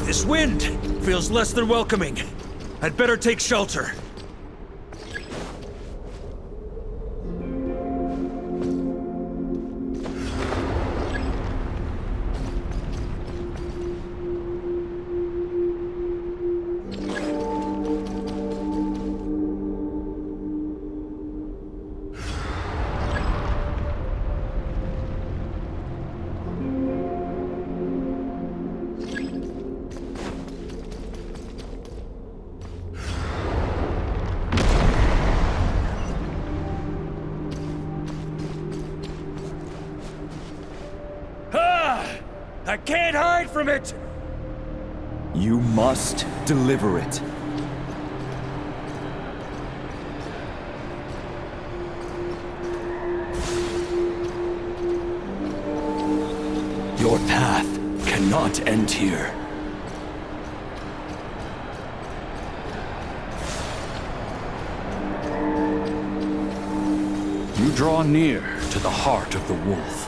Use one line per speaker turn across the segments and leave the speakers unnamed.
This wind feels less than welcoming. I'd better take shelter. I can't hide from it!
You must deliver it. Your path cannot end here. You draw near to the heart of the wolf.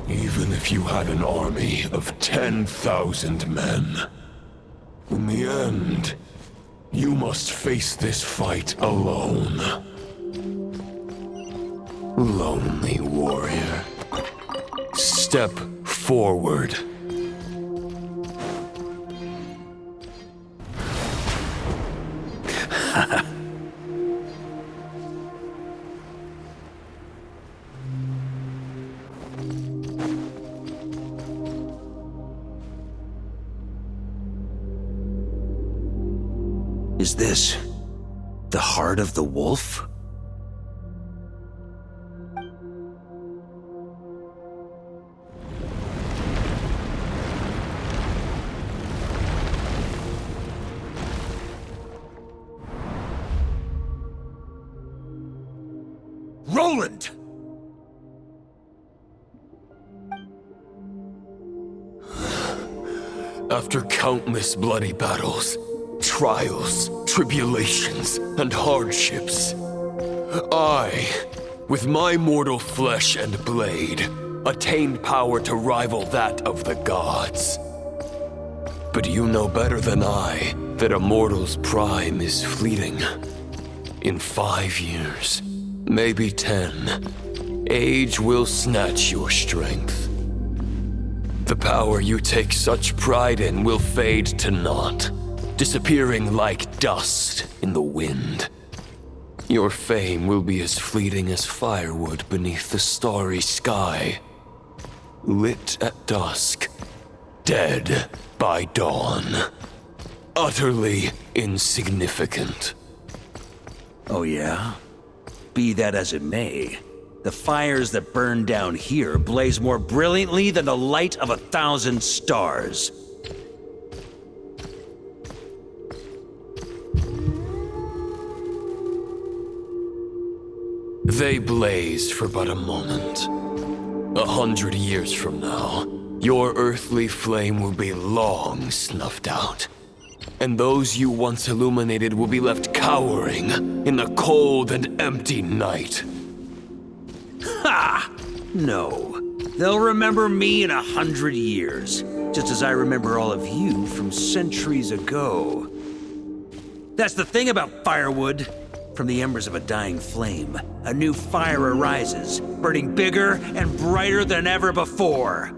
Even if you had an army of 10,000 men, in the end, you must face this fight alone. Lonely warrior. Step forward.
Is this the heart of the wolf? Roland!
After countless bloody battles, trials, tribulations, and hardships, I, with my mortal flesh and blade, attained power to rival that of the gods. But you know better than I that a mortal's prime is fleeting. In 5 years, maybe 10, age will snatch your strength. The power you take such pride in will fade to naught, disappearing like dust in the wind. Your fame will be as fleeting as firewood beneath the starry sky, lit at dusk, dead by dawn, utterly insignificant.
Oh yeah? Be that as it may, the fires that burn down here blaze more brilliantly than the light of 1,000 stars.
They blaze for but a moment. 100 years from now, your earthly flame will be long snuffed out, and those you once illuminated will be left cowering in the cold and empty night.
Ha! No. They'll remember me in 100 years, just as I remember all of you from centuries ago. That's the thing about firewood. From the embers of a dying flame, a new fire arises, burning bigger and brighter than ever before.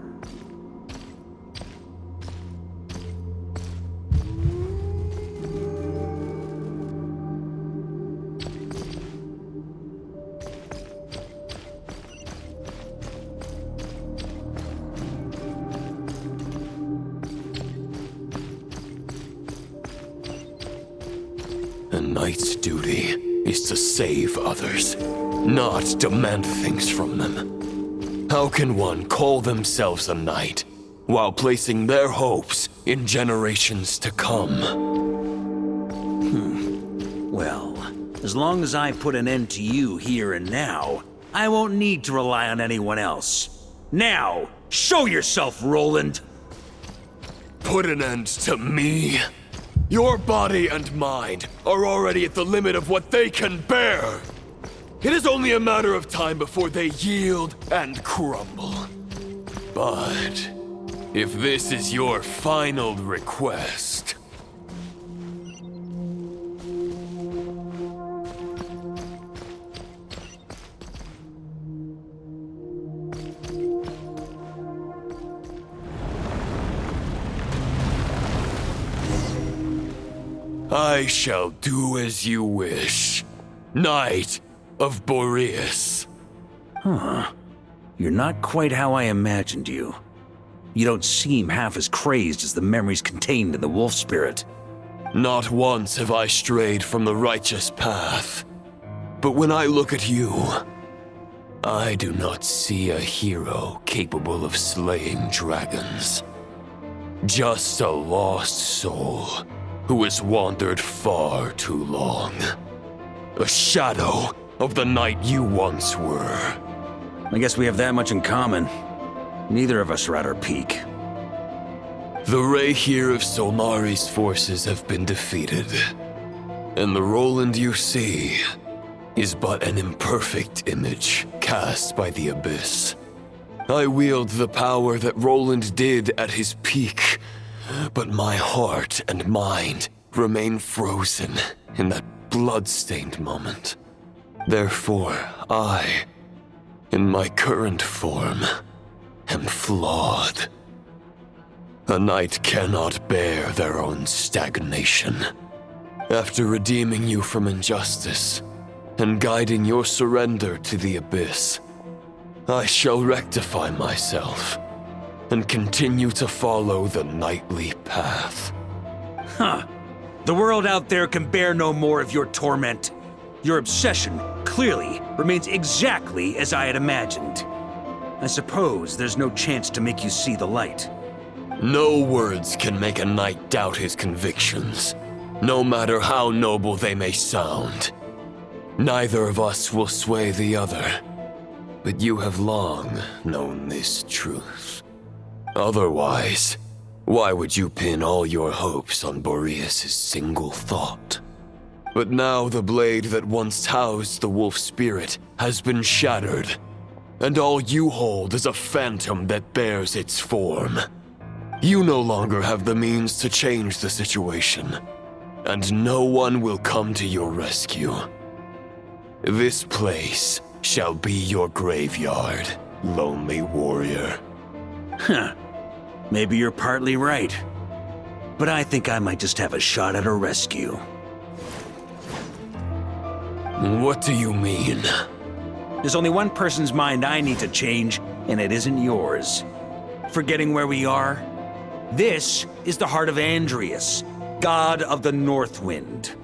A knight's duty is to save others, not demand things from them. How can one call themselves a knight while placing their hopes in generations to come?
Well, as long as I put an end to you here and now, I won't need to rely on anyone else. Now, show yourself, Roland!
Put an end to me? Your body and mind are already at the limit of what they can bear. It is only a matter of time before they yield and crumble. But if this is your final request... I shall do as you wish, Knight of Boreas.
Huh. You're not quite how I imagined you. You don't seem half as crazed as the memories contained in the wolf spirit.
Not once have I strayed from the righteous path. But when I look at you, I do not see a hero capable of slaying dragons. Just a lost soul who has wandered far too long. A shadow of the knight you once were.
I guess we have that much in common. Neither of us are at our peak.
The Rayhir of Solnari's forces have been defeated, and the Roland you see is but an imperfect image cast by the Abyss. I wield the power that Roland did at his peak, but my heart and mind remain frozen in that blood-stained moment. Therefore, I, in my current form, am flawed. A knight cannot bear their own stagnation. After redeeming you from injustice and guiding your surrender to the Abyss, I shall rectify myself and continue to follow the knightly path.
Huh. The world out there can bear no more of your torment. Your obsession, clearly, remains exactly as I had imagined. I suppose there's no chance to make you see the light.
No words can make a knight doubt his convictions, no matter how noble they may sound. Neither of us will sway the other, but you have long known this truth. Otherwise, why would you pin all your hopes on Boreas' single thought? But now the blade that once housed the wolf spirit has been shattered, and all you hold is a phantom that bears its form. You no longer have the means to change the situation, and no one will come to your rescue. This place shall be your graveyard, lonely warrior.
Huh. Maybe you're partly right. But I think I might just have a shot at a rescue.
What do you mean?
There's only one person's mind I need to change, and it isn't yours. Forgetting where we are? This is the heart of Andreas, god of the North Wind.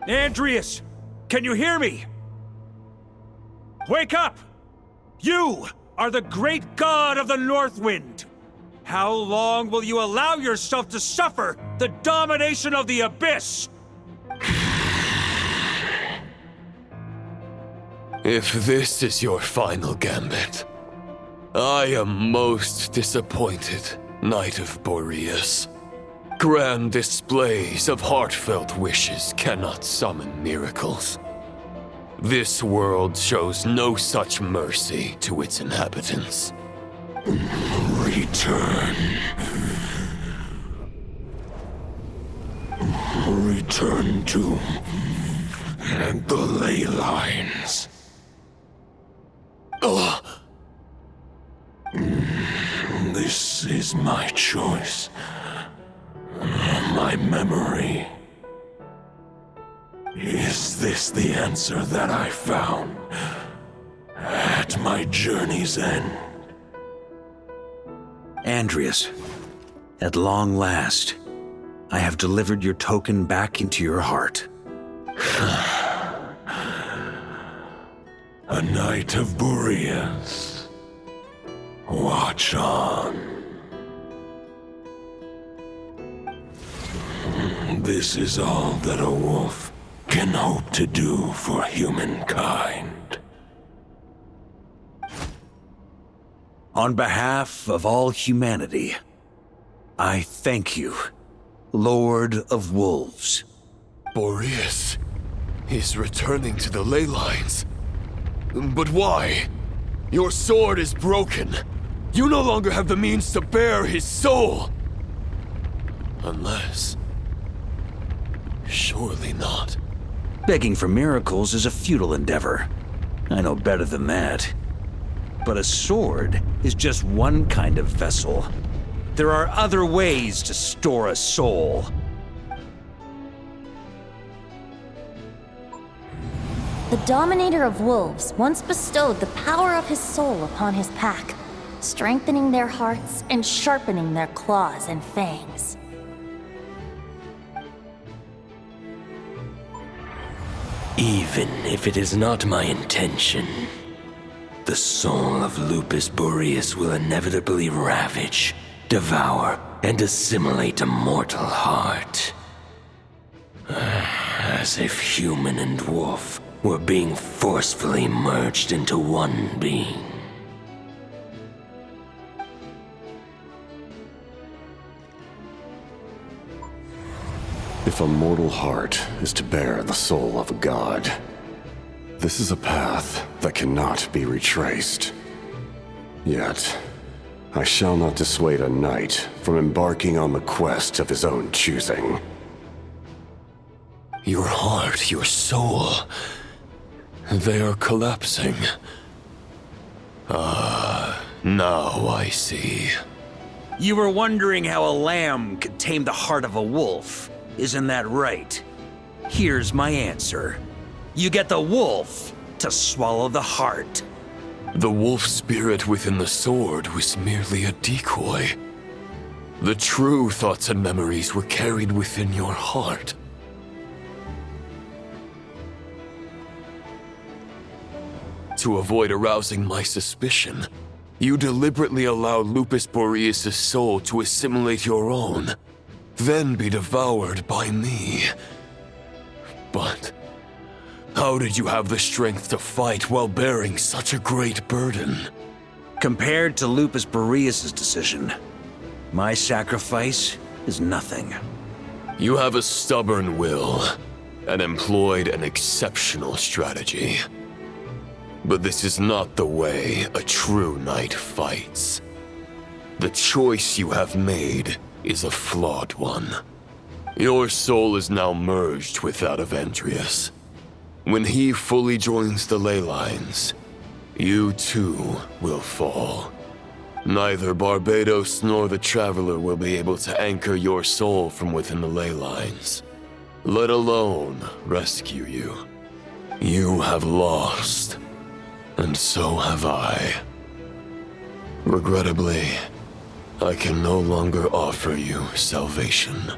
Andreas! Can you hear me? Wake up! You are the great god of the North Wind! How long will you allow yourself to suffer the domination of the Abyss?
If this is your final gambit, I am most disappointed, Knight of Boreas. Grand displays of heartfelt wishes cannot summon miracles. This world shows no such mercy to its inhabitants.
Return. Return to the ley lines. This is my choice. My memory. Is this the answer that I found at my journey's end?
Andreas, at long last, I have delivered your token back into your heart.
A Knight of Boreas. Watch on. This is all that a wolf can hope to do for humankind.
On behalf of all humanity, I thank you, Lord of Wolves.
Boreas is returning to the ley lines. But why? Your sword is broken. You no longer have the means to bear his soul. Unless... surely not.
Begging for miracles is a futile endeavor. I know better than that. But a sword is just one kind of vessel. There are other ways to store a soul.
The Dominator of Wolves once bestowed the power of his soul upon his pack, strengthening their hearts and sharpening their claws and fangs.
Even if it is not my intention, the soul of Lupus Boreas will inevitably ravage, devour, and assimilate a mortal heart. As if human and wolf were being forcefully merged into one being.
If a mortal heart is to bear the soul of a god, this is a path that cannot be retraced. Yet, I shall not dissuade a knight from embarking on the quest of his own choosing.
Your heart, your soul... they are collapsing. Now I see.
You were wondering how a lamb could tame the heart of a wolf, isn't that right? Here's my answer. You get the wolf to swallow the heart.
The wolf spirit within the sword was merely a decoy. The true thoughts and memories were carried within your heart. To avoid arousing my suspicion, you deliberately allowed Lupus Boreas' soul to assimilate your own, then be devoured by me. But how did you have the strength to fight while bearing such a great burden?
Compared to Lupus Boreas' decision, my sacrifice is nothing.
You have a stubborn will, and employed an exceptional strategy. But this is not the way a true knight fights. The choice you have made is a flawed one. Your soul is now merged with that of Andreas. When he fully joins the ley lines, you too will fall. Neither Barbados nor the Traveler will be able to anchor your soul from within the ley lines, let alone rescue you. You have lost, and so have I. Regrettably, I can no longer offer you salvation.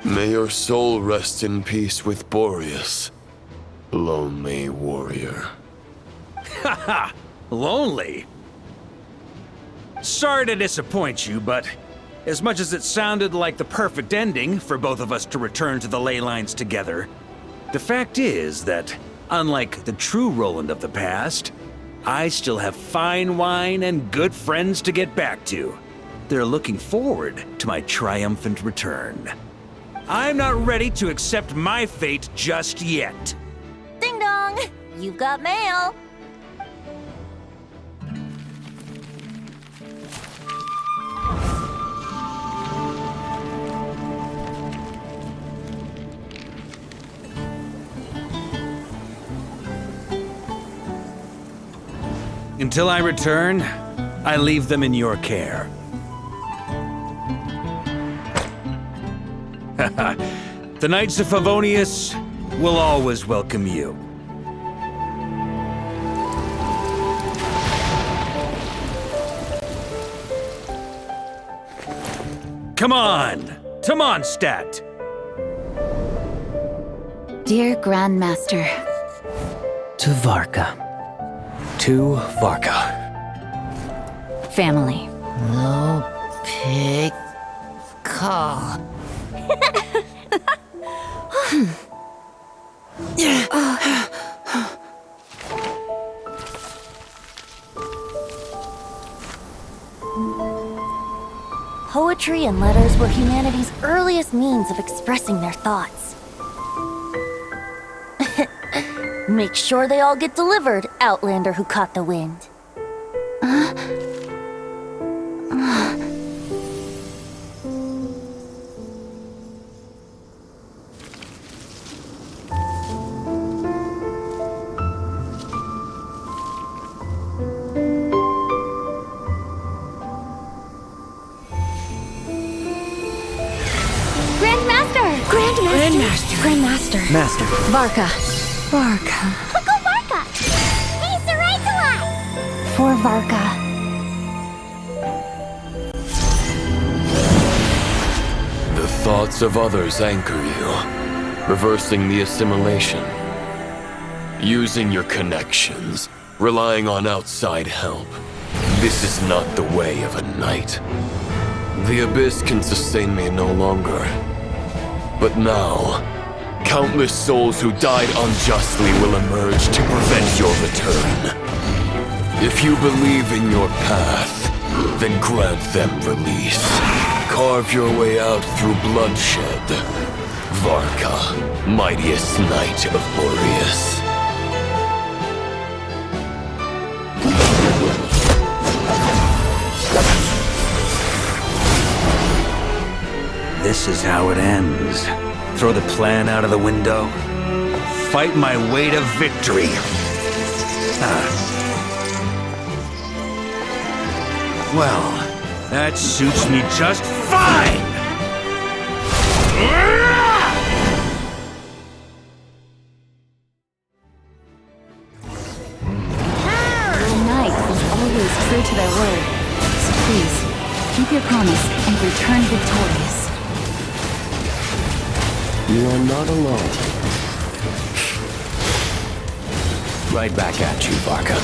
May your soul rest in peace with Boreas, lonely warrior.
Haha! Lonely? Sorry to disappoint you, but as much as it sounded like the perfect ending for both of us to return to the ley lines together, the fact is that, unlike the true Roland of the past, I still have fine wine and good friends to get back to. They're looking forward to my triumphant return. I'm not ready to accept my fate just yet.
Ding dong! You've got mail!
Until I return, I leave them in your care. The Knights of Favonius will always welcome you. Come on! Mondstadt!
Dear Grandmaster,
To Varka. To Varka.
family.
No pig call.
poetry and letters were humanity's earliest means of expressing their thoughts. Make sure they all get delivered, Outlander who caught the wind.
Grandmaster.
Master.
Varka.
Go Varka! Hey, Sarai!
For Varka.
The thoughts of others anchor you, reversing the assimilation. Using your connections, relying on outside help. This is not the way of a knight. The Abyss can sustain me no longer. But now, countless souls who died unjustly will emerge to prevent your return. If you believe in your path, then grant them release. Carve your way out through bloodshed. Varka, mightiest knight of Boreas.
This is how it ends. Throw the plan out of the window. Fight my way to victory. Well, that suits me just fine!
The knight was always true to their word. So please, keep your promise and return victorious.
You are not alone.
Right back at you, Varka.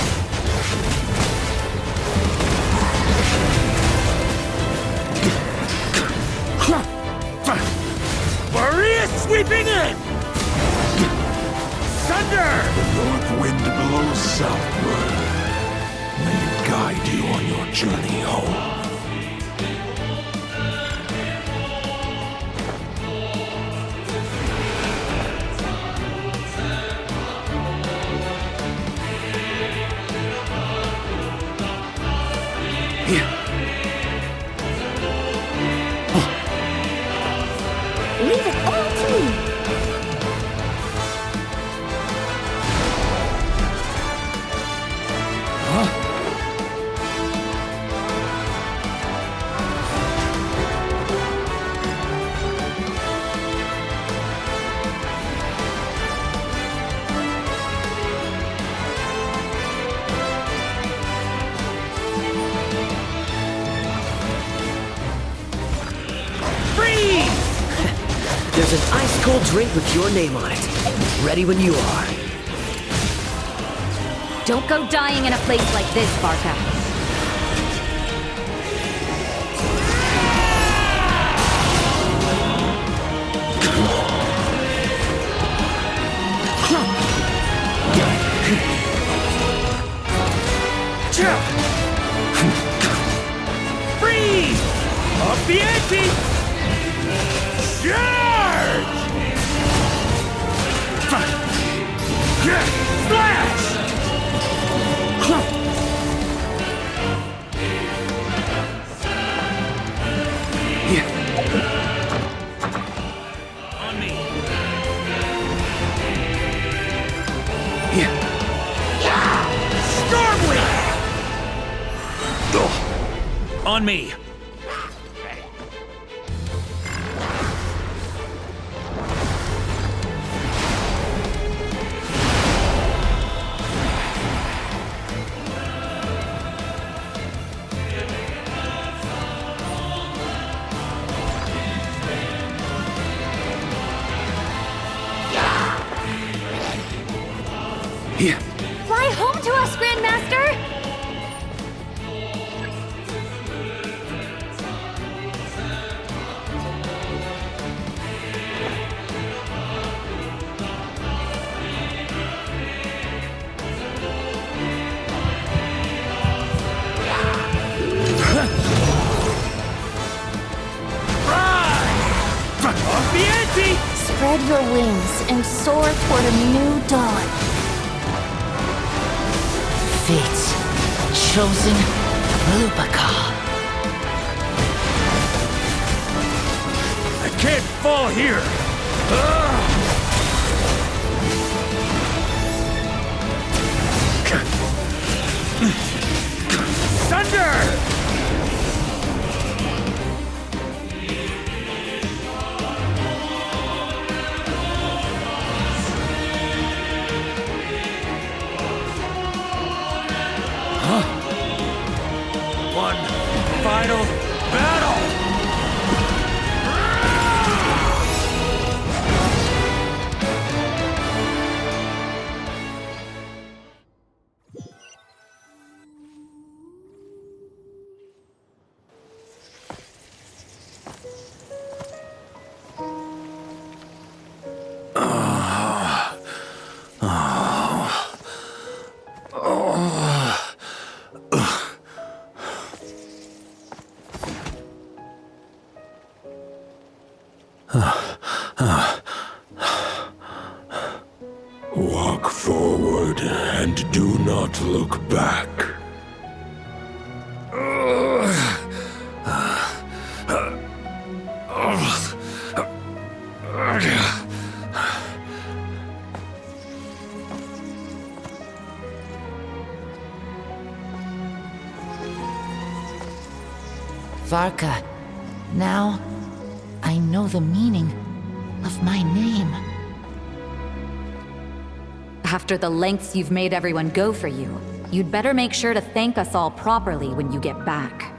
Boreas sweeping in! Thunder!
The north wind blows southward. May it guide you on your journey home.
Leave it all to me!
There's an ice-cold drink with your name on it. Ready when you are.
Don't go dying in a place like this, Varka.
Freeze! Up the ante! Charge! Splash! On me. Stormwind! On me.
Fly home to us, Grandmaster! Spread your wings and soar toward a new dawn.
Fate's chosen Lupaka.
I can't fall here! Thunder! One final battle!
Walk forward and do not look back.
Varka, now I know the meaning of my name.
After the lengths you've made everyone go for you, you'd better make sure to thank us all properly when you get back.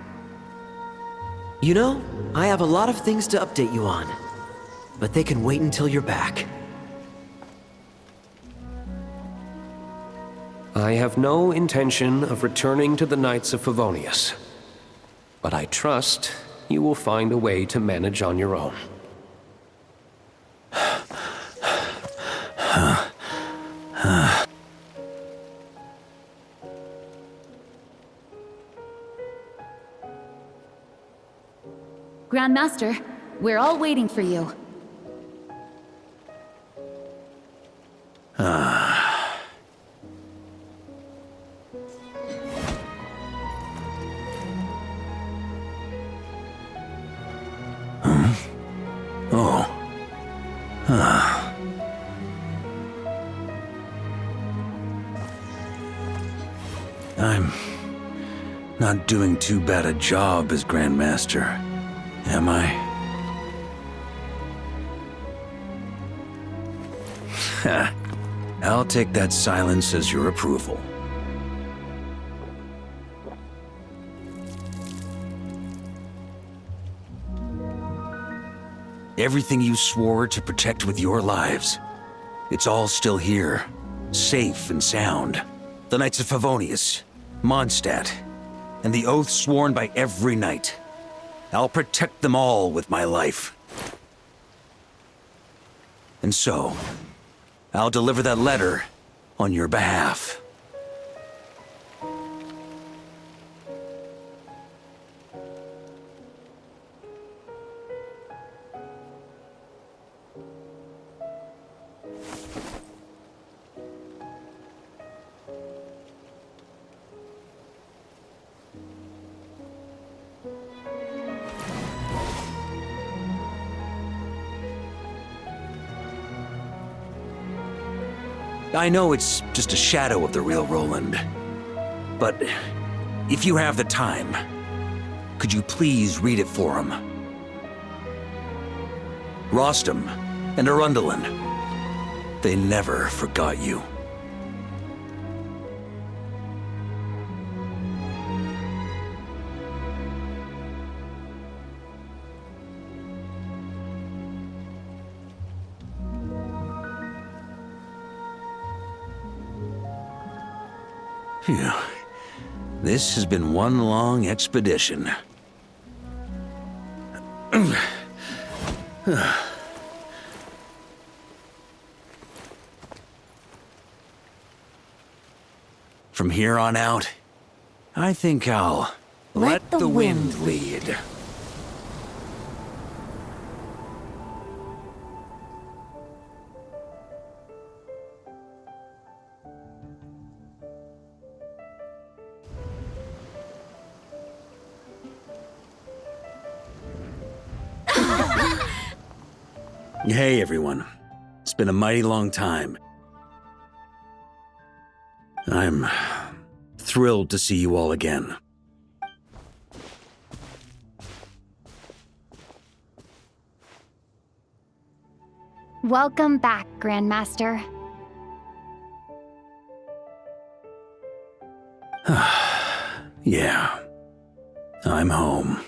You know, I have a lot of things to update you on, but they can wait until you're back.
I have no intention of returning to the Knights of Favonius, but I trust you will find a way to manage on your own.
Grandmaster, we're all waiting for you.
I'm not doing too bad a job as Grandmaster, am I? I'll take that silence as your approval. Everything you swore to protect with your lives, it's all still here, safe and sound. The Knights of Favonius, Mondstadt, and the oath sworn by every knight. I'll protect them all with my life. And so, I'll deliver that letter on your behalf. I know it's just a shadow of the real Roland, but if you have the time, could you please read it for him? Rostam and Arundelen, they never forgot you. Phew. This has been one long expedition. From here on out, I think I'll let the wind lead. Hey, everyone. It's been a mighty long time. I'm thrilled to see you all again.
Welcome back, Grandmaster.
Yeah. I'm home.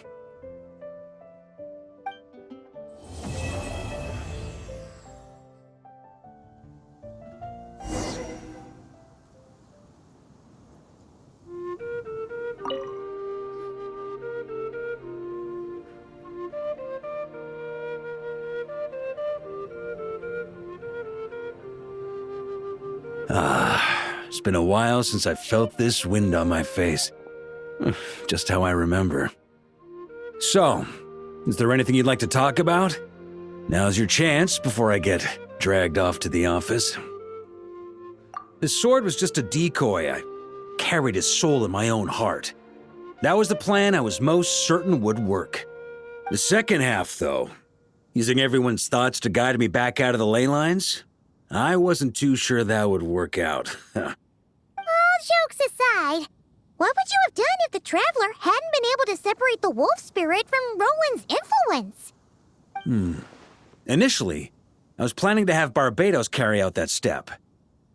It's been a while since I felt this wind on my face. Just how I remember. So, is there anything you'd like to talk about? Now's your chance before I get dragged off to the office. His sword was just a decoy. I carried his soul in my own heart. That was the plan I was most certain would work. The second half, though, using everyone's thoughts to guide me back out of the ley lines, I wasn't too sure that would work out.
All jokes aside, what would you have done if the Traveler hadn't been able to separate the wolf spirit from Roland's influence?
Initially, I was planning to have Barbados carry out that step.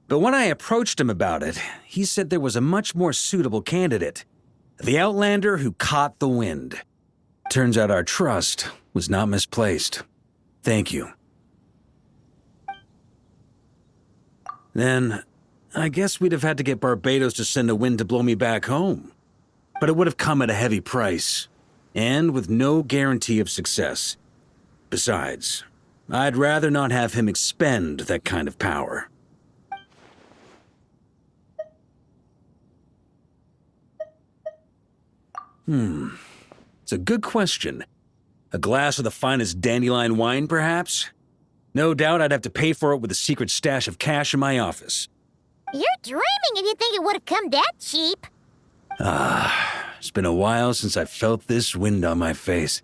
But when I approached him about it, he said there was a much more suitable candidate. The Outlander who caught the wind. Turns out our trust was not misplaced. Thank you. Then, I guess we'd have had to get Barbados to send a wind to blow me back home. But it would have come at a heavy price, and with no guarantee of success. Besides, I'd rather not have him expend that kind of power. It's a good question. A glass of the finest dandelion wine, perhaps? No doubt I'd have to pay for it with a secret stash of cash in my office.
You're dreaming if you think it would have come that cheap.
It's been a while since I felt this wind on my face.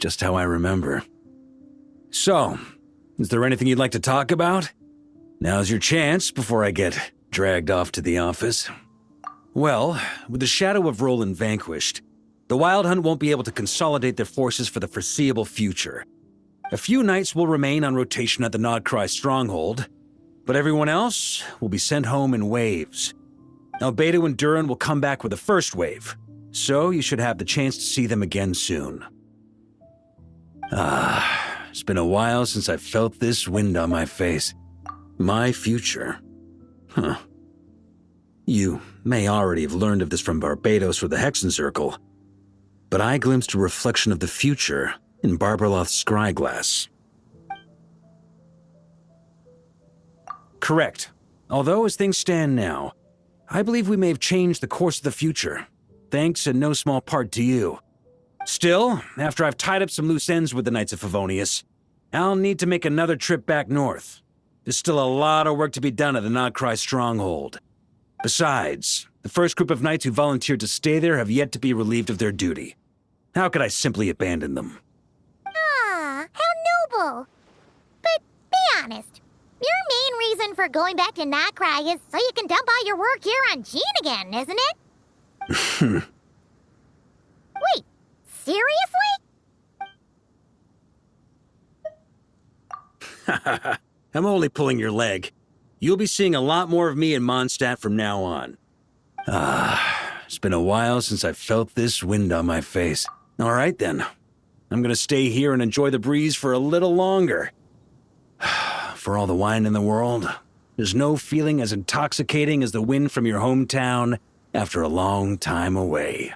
Just how I remember. So, is there anything you'd like to talk about? Now's your chance before I get dragged off to the office. Well, with the shadow of Roland vanquished, the Wild Hunt won't be able to consolidate their forces for the foreseeable future. A few knights will remain on rotation at the Nodcry stronghold, but everyone else will be sent home in waves. Albedo and Durin will come back with the first wave, so you should have the chance to see them again soon. It's been a while since I felt this wind on my face. My future. You may already have learned of this from Barbados or the Hexen Circle, but I glimpsed a reflection of the future in Barbarloth's scryglass. Correct. Although, as things stand now, I believe we may have changed the course of the future, thanks in no small part to you. Still, after I've tied up some loose ends with the Knights of Favonius, I'll need to make another trip back north. There's still a lot of work to be done at the Nodcry stronghold. Besides, the first group of knights who volunteered to stay there have yet to be relieved of their duty. How could I simply abandon them?
How noble. But be honest, your main reason for going back to Nodcry is so you can dump all your work here on Jean again, isn't it? Wait, seriously?
I'm only pulling your leg. You'll be seeing a lot more of me in Mondstadt from now on. It's been a while since I felt this wind on my face. All right then. I'm gonna stay here and enjoy the breeze for a little longer. For all the wine in the world, there's no feeling as intoxicating as the wind from your hometown after a long time away.